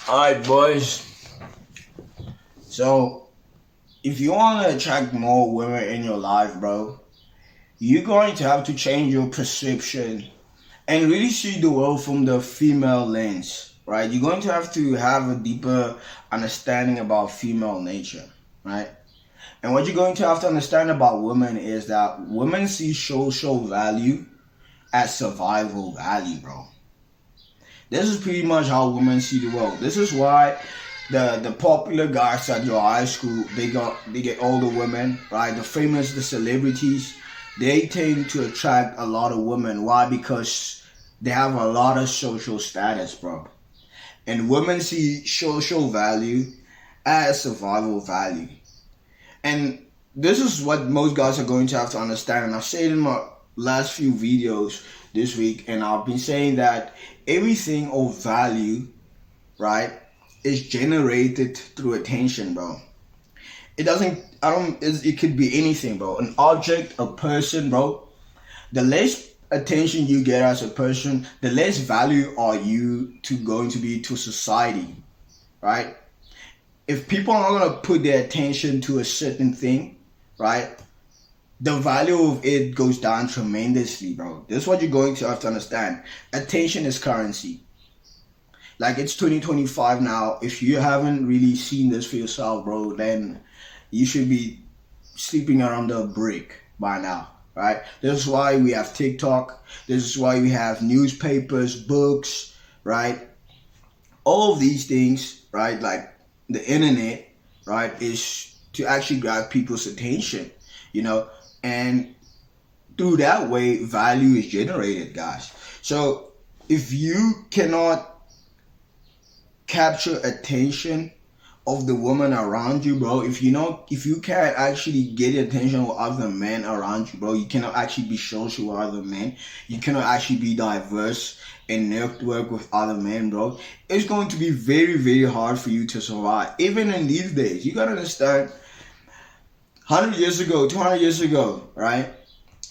Alright, boys. So, if you want to attract more women in your life, bro, you're going to have to change your perception and really see the world from the female lens, right? You're going to have a deeper understanding about female nature, right? And what you're going to have to understand about women is that women see social value as survival value, bro. This is pretty much how women see the world. This is why the popular guys at your high school, they get all the women, right? The famous, the celebrities, they tend to attract a lot of women. Why? Because they have a lot of social status, bro. And women see social value as survival value. And this is what most guys are going to have to understand. And I've said in my last few videos this week, and I've been saying that everything of value, right, is generated through attention, bro. It doesn't, I don't, it could be anything, bro. An object, a person, bro. The less attention you get as a person, the less value are you going to be to society, right? If people are not gonna put their attention to a certain thing, right, the value of it goes down tremendously, bro. This is what you're going to have to understand. Attention is currency. Like, it's 2025 now. If you haven't really seen this for yourself, bro, then you should be sleeping around a brick by now, right? This is why we have TikTok. This is why we have newspapers, books, right? All of these things, right, like the internet, right, is to actually grab people's attention, and through that way, value is generated, guys. So if you cannot capture attention of the woman around you, bro, if you can't actually get the attention of other men around you, bro, you cannot actually be social with other men, you cannot actually be diverse and network with other men, bro, it's going to be very, very hard for you to survive. Even in these days, you gotta understand, 100 years ago, 200 years ago, right,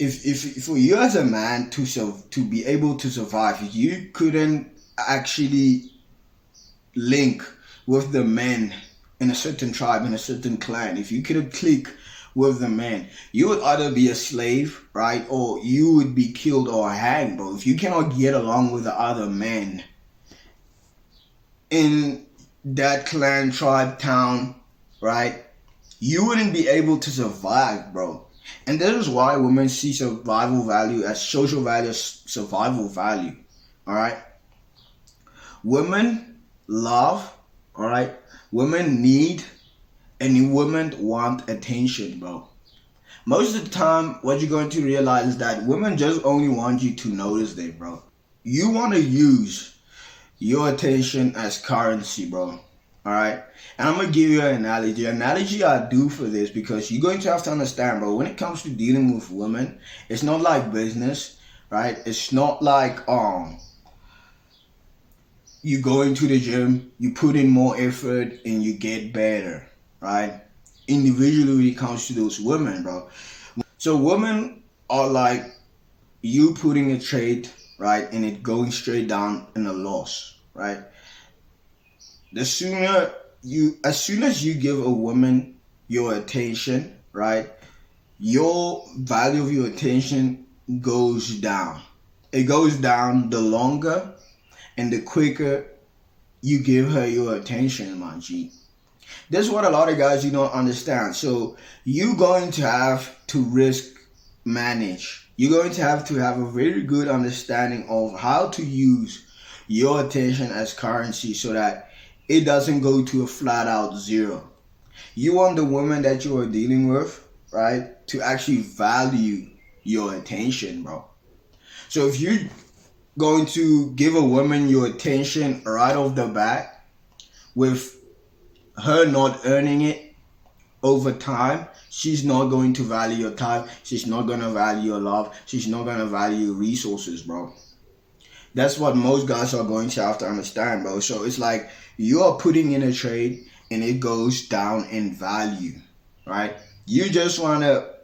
if for you as a man to be able to survive, you couldn't actually link with the men in a certain tribe, in a certain clan. If you couldn't click with the men, you would either be a slave, right, or you would be killed or hanged, bro. If you cannot get along with the other men in that clan, tribe, town, right, you wouldn't be able to survive, bro. And this is why women see survival value as social value, as survival value. All right, women love, all right, women need, and women want attention, bro. Most of the time, what you're going to realize is that women just only want you to notice them, bro. You want to use your attention as currency, bro. All right, and I'm gonna give you an analogy. Analogy I do for this because you're going to have to understand, bro. When it comes to dealing with women, it's not like business, right? It's not like you go into the gym, you put in more effort, and you get better, right? Individually, when it comes to those women, bro. So women are like you putting a trade, right, and it going straight down in a loss, right? As soon as you give a woman your attention, right, your value of your attention goes down. It goes down the longer and the quicker you give her your attention, my G. This is what a lot of guys you don't understand. So you're going to have to risk manage. You're going to have a very good understanding of how to use your attention as currency so that it doesn't go to a flat out zero. You want the woman that you are dealing with, right, to actually value your attention, bro. So if you're going to give a woman your attention right off the bat with her not earning it over time, she's not going to value your time. She's not going to value your love. She's not going to value your resources, bro. That's what most guys are going to have to understand, bro. So it's like you are putting in a trade and it goes down in value, right? You just want to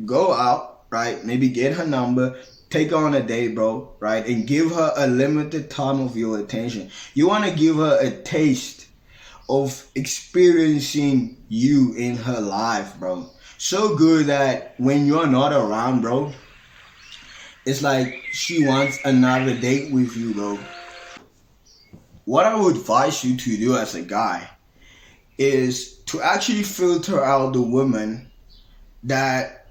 go out, right? Maybe get her number, take her on a date, bro, right? And give her a limited time of your attention. You want to give her a taste of experiencing you in her life, bro. So good that when you're not around, bro, it's like she wants another date with you, bro. What I would advise you to do as a guy is to actually filter out the woman that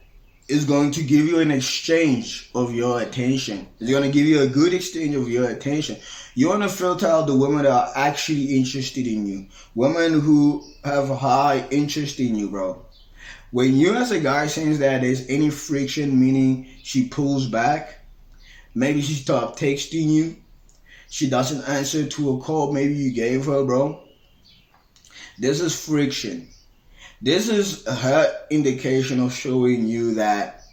is going to give you an exchange of your attention. It's going to give you a good exchange of your attention. You want to filter out the women that are actually interested in you. Women who have high interest in you, bro. When you as a guy sense that there's any friction, meaning she pulls back, maybe she stopped texting you, she doesn't answer to a call maybe you gave her, bro. This is friction. This is her indication of showing you that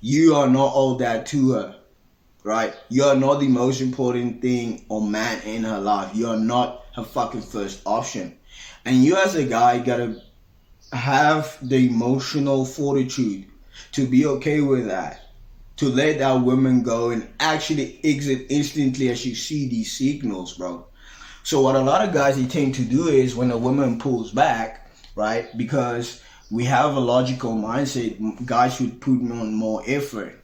you are not all that to her, right? You are not the most important thing or man in her life. You are not her fucking first option. And you as a guy gotta have the emotional fortitude to be okay with that. To let that woman go and actually exit instantly as you see these signals, bro. So what a lot of guys they tend to do is when a woman pulls back, right? Because we have a logical mindset, guys would put on more effort.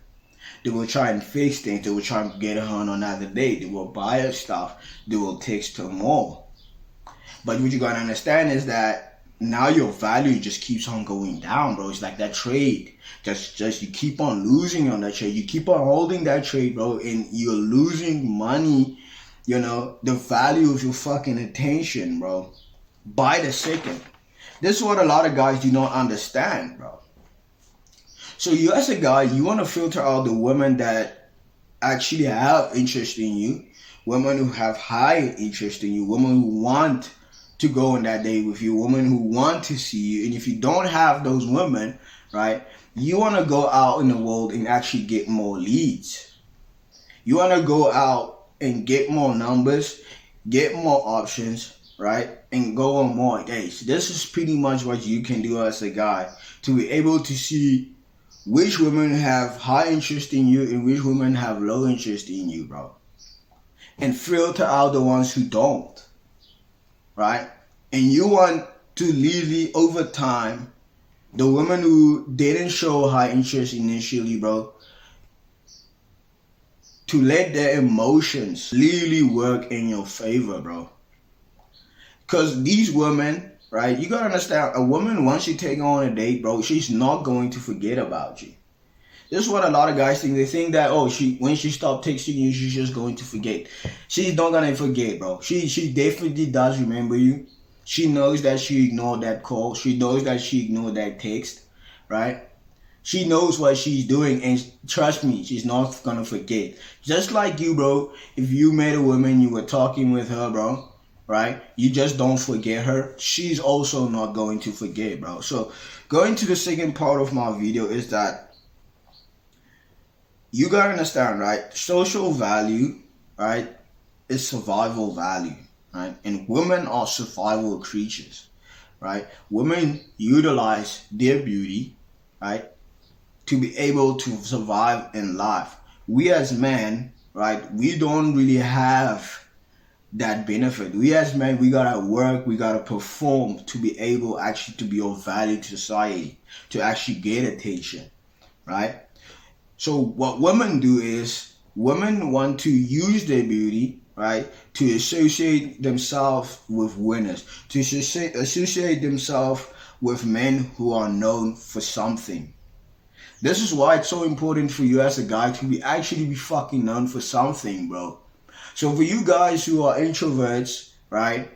They will try and fix things. They will try and get her on another date. They will buy her stuff. They will text her more. But what you gotta understand is that now your value just keeps on going down, bro. It's like that trade. Just you keep on losing on that trade. You keep on holding that trade, bro, and you're losing money. You know, the value of your fucking attention, bro, by the second. This is what a lot of guys do not understand, bro. So you as a guy, you want to filter out the women that actually have interest in you, women who have high interest in you, women who want to go on that date with you, women who want to see you. And if you don't have those women, right, you want to go out in the world and actually get more leads. You want to go out and get more numbers, get more options, right? And go on more dates. This is pretty much what you can do as a guy to be able to see which women have high interest in you and which women have low interest in you, bro. And filter out the ones who don't, right? And you want to leave over time the women who didn't show high interest initially, bro, to let their emotions really work in your favor, bro. Because these women, right, you gotta understand, a woman, once you take her on a date, bro, she's not going to forget about you. This is what a lot of guys think. They think that, oh, when she stopped texting you, she's just going to forget. She's not gonna forget, bro. She definitely does remember you. She knows that she ignored that call. She knows that she ignored that text, right? She knows what she's doing, and trust me, she's not gonna forget. Just like you, bro, if you met a woman, you were talking with her, bro, right? You just don't forget her. She's also not going to forget, bro. So going to the second part of my video is that you gotta understand, right? Social value, right, is survival value, right? And women are survival creatures, right? Women utilize their beauty, right, to be able to survive in life. We as men, right, we don't really have that benefit. We as men, we gotta work, we gotta perform to be able actually to be of value to society, to actually get attention, right? So what women do is, women want to use their beauty, right, to associate themselves with winners, to associate themselves with men who are known for something. This is why it's so important for you as a guy to be fucking known for something, bro. So for you guys who are introverts, right,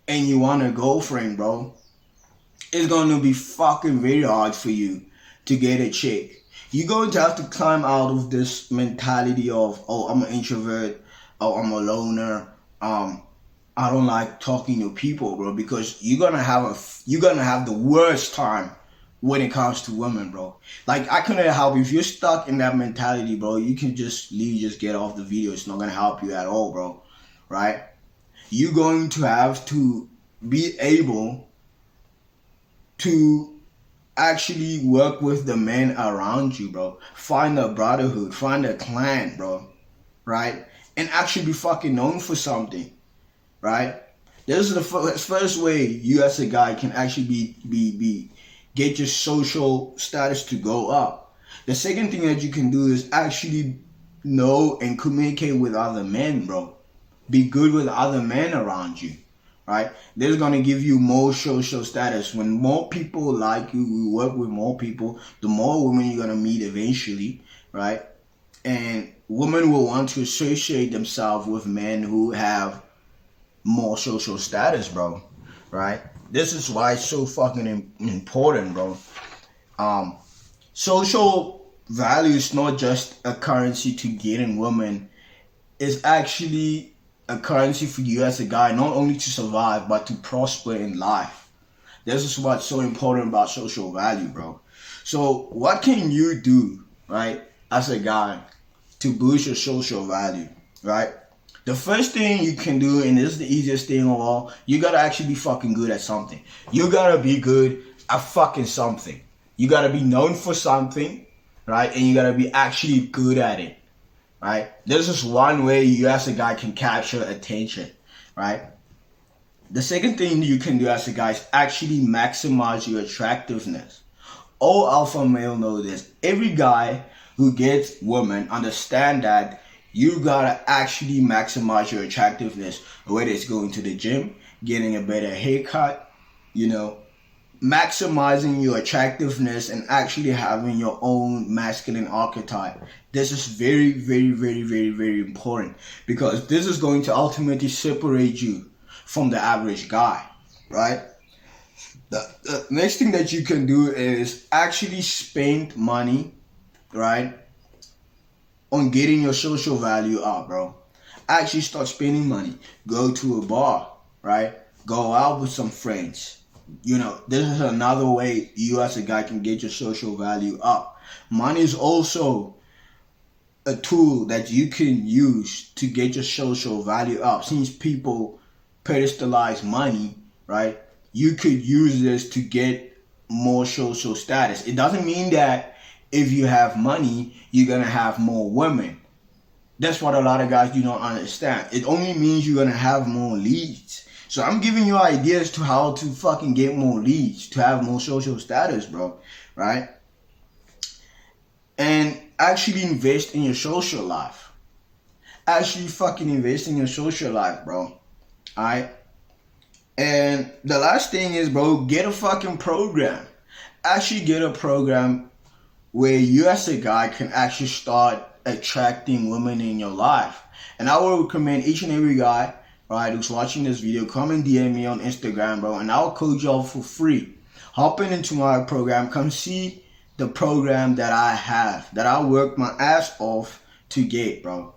and you want a girlfriend, bro, it's going to be fucking very hard for you to get a chick. You're going to have to climb out of this mentality of, oh, I'm an introvert, oh, I'm a loner, I don't like talking to people, bro, because you're gonna have the worst time when it comes to women, bro. Like, I couldn't help you. If you're stuck in that mentality, bro, you can just leave, just get off the video. It's not gonna help you at all, bro, right? You're going to have to be able to actually work with the men around you, bro. Find a brotherhood, find a clan, bro, right? And actually be fucking known for something, right? This is the first way you as a guy can actually be get your social status to go up. The second thing that you can do is actually know and communicate with other men, bro. Be good with other men around you, right? This is gonna give you more social status. When more people like you work with more people, the more women you're gonna meet eventually, right? And women will want to associate themselves with men who have more social status, bro, right? This is why it's so fucking important, bro. Social value is not just a currency to getting women. It's actually a currency for you as a guy, not only to survive, but to prosper in life. This is what's so important about social value, bro. So what can you do, right, as a guy to boost your social value, right? The first thing you can do, and this is the easiest thing of all, you gotta actually be fucking good at something. You gotta be good at fucking something. You gotta be known for something, right? And you gotta be actually good at it, right? This is one way you as a guy can capture attention, right? The second thing you can do as a guy is actually maximize your attractiveness. All alpha male know this. Every guy who gets women understand that you gotta actually maximize your attractiveness, whether it's going to the gym, getting a better haircut, maximizing your attractiveness and actually having your own masculine archetype. This is very, very, very, very, very important because this is going to ultimately separate you from the average guy, right? The next thing that you can do is actually spend money, right, on getting your social value up, bro. Actually start spending money. Go to a bar, right? Go out with some friends. This is another way you as a guy can get your social value up. Money is also a tool that you can use to get your social value up. Since people pedestalize money, right? You could use this to get more social status. It doesn't mean that if you have money, you're gonna have more women. That's what a lot of guys do not understand. It only means you're gonna have more leads. So I'm giving you ideas to how to fucking get more leads, to have more social status, bro, right? And actually invest in your social life. Actually fucking invest in your social life, bro. Alright? And the last thing is, bro, get a fucking program. Actually get a program where you as a guy can actually start attracting women in your life. And I will recommend each and every guy, right, who's watching this video, come and DM me on Instagram, bro, and I'll coach y'all for free. Hop into my program, come see the program that I have, that I worked my ass off to get, bro.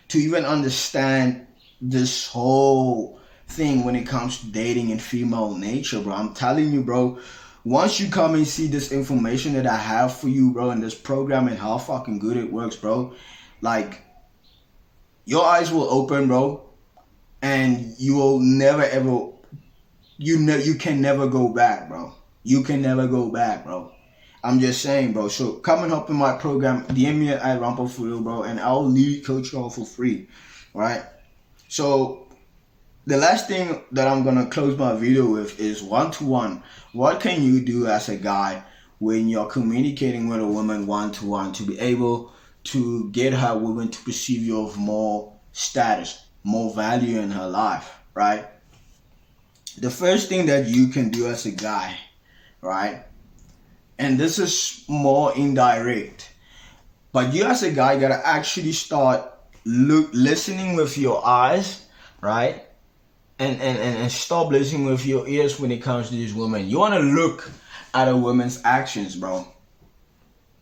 To even understand this whole thing when it comes to dating and female nature, bro. I'm telling you, bro, once you come and see this information that I have for you, bro, and this program and how fucking good it works, bro, like, your eyes will open, bro, and you will never ever, you can never go back, bro. You can never go back, bro. I'm just saying, bro. So come and help in my program. DM me at Rampo for real, bro, and I'll lead coach y'all for free, right? So the last thing that I'm gonna close my video with is one-to-one. What can you do as a guy when you're communicating with a woman one-to-one to be able to get her woman to perceive you of more status, more value in her life, right? The first thing that you can do as a guy, right, and this is more indirect, but you as a guy gotta actually start listening with your eyes, right? And stop listening with your ears when it comes to these women. You want to look at a woman's actions, bro.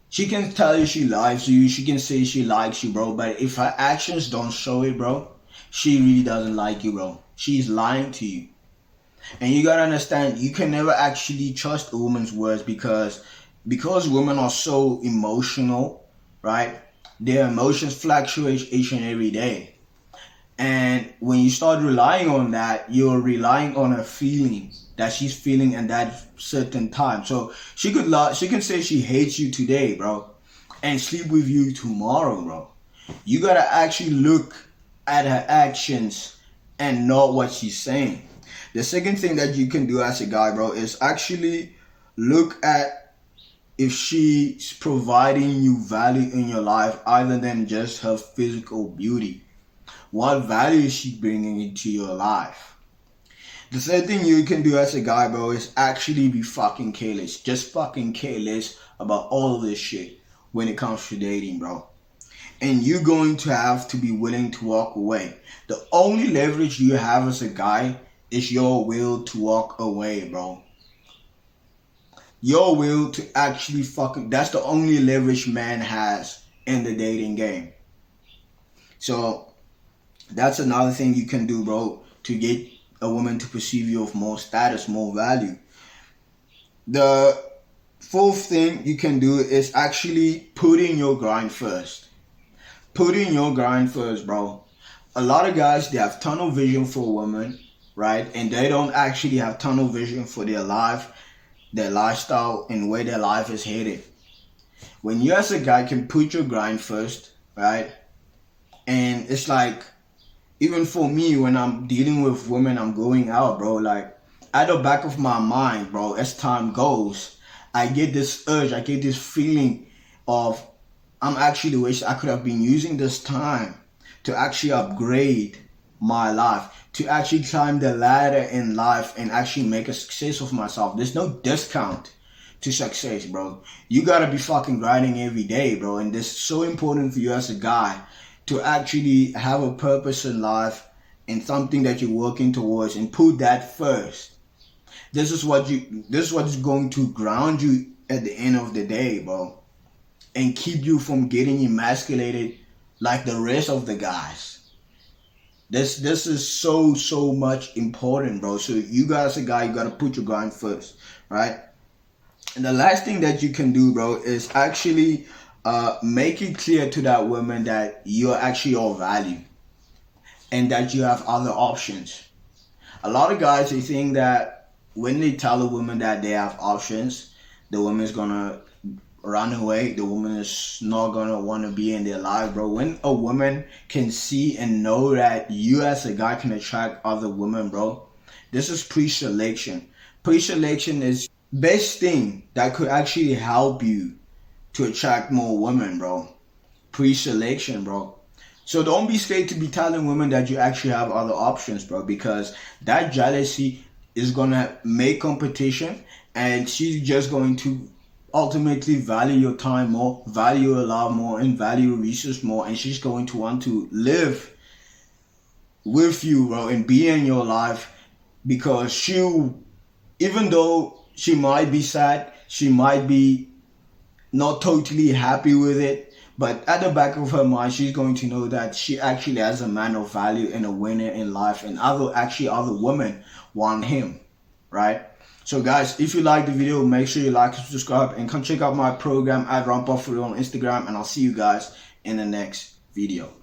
She can tell you she likes you. She can say she likes you, bro. But if her actions don't show it, bro, she really doesn't like you, bro. She's lying to you. And you gotta understand, you can never actually trust a woman's words because women are so emotional, right? Their emotions fluctuate each and every day. And when you start relying on that, you're relying on a feeling that she's feeling in that certain time. So she can say she hates you today, bro, and sleep with you tomorrow, bro. You gotta actually look at her actions and know what she's saying. The second thing that you can do as a guy, bro, is actually look at if she's providing you value in your life other than just her physical beauty. What value is she bringing into your life? The third thing you can do as a guy, bro, is actually be fucking careless. Just fucking careless about all of this shit when it comes to dating, bro. And you're going to have to be willing to walk away. The only leverage you have as a guy is your will to walk away, bro. Your will to actually that's the only leverage man has in the dating game. So that's another thing you can do, bro, to get a woman to perceive you of more status, more value. The fourth thing you can do is actually putting your grind first. Putting your grind first, bro. A lot of guys, they have tunnel vision for a woman, right? And they don't actually have tunnel vision for their life, their lifestyle, and where their life is headed. When you as a guy can put your grind first, right? And it's like, even for me, when I'm dealing with women, I'm going out, bro, like, at the back of my mind, bro, as time goes, I get this urge, I get this feeling of, I'm actually wish I could have been using this time to actually upgrade my life, to actually climb the ladder in life and actually make a success of myself. There's no discount to success, bro. You gotta be fucking grinding every day, bro. And this is so important for you as a guy to actually have a purpose in life and something that you're working towards, and put that first. This is what is going to ground you at the end of the day, bro, and keep you from getting emasculated like the rest of the guys. This is so much important, bro. So you guys, a guy, you gotta put your grind first, right? And the last thing that you can do, bro, is actually make it clear to that woman that you're actually your value and that you have other options. A lot of guys, they think that when they tell a woman that they have options, the woman's gonna run away. The woman is not gonna want to be in their life, bro. When a woman can see and know that you as a guy can attract other women, bro, this is pre-selection. Pre-selection is best thing that could actually help you to attract more women, bro. Pre-selection, bro. So don't be scared to be telling women that you actually have other options, bro, because that jealousy is gonna make competition, and she's just going to ultimately value your time more, value your love more, and value your resource more, and she's going to want to live with you, bro, and be in your life, because even though she might be sad, she might be not totally happy with it, but at the back of her mind, she's going to know that she actually has a man of value and a winner in life, and other women want him, right? So guys, if you like the video, make sure you like and subscribe, and come check out my program at Rampa for on Instagram, and I'll see you guys in the next video.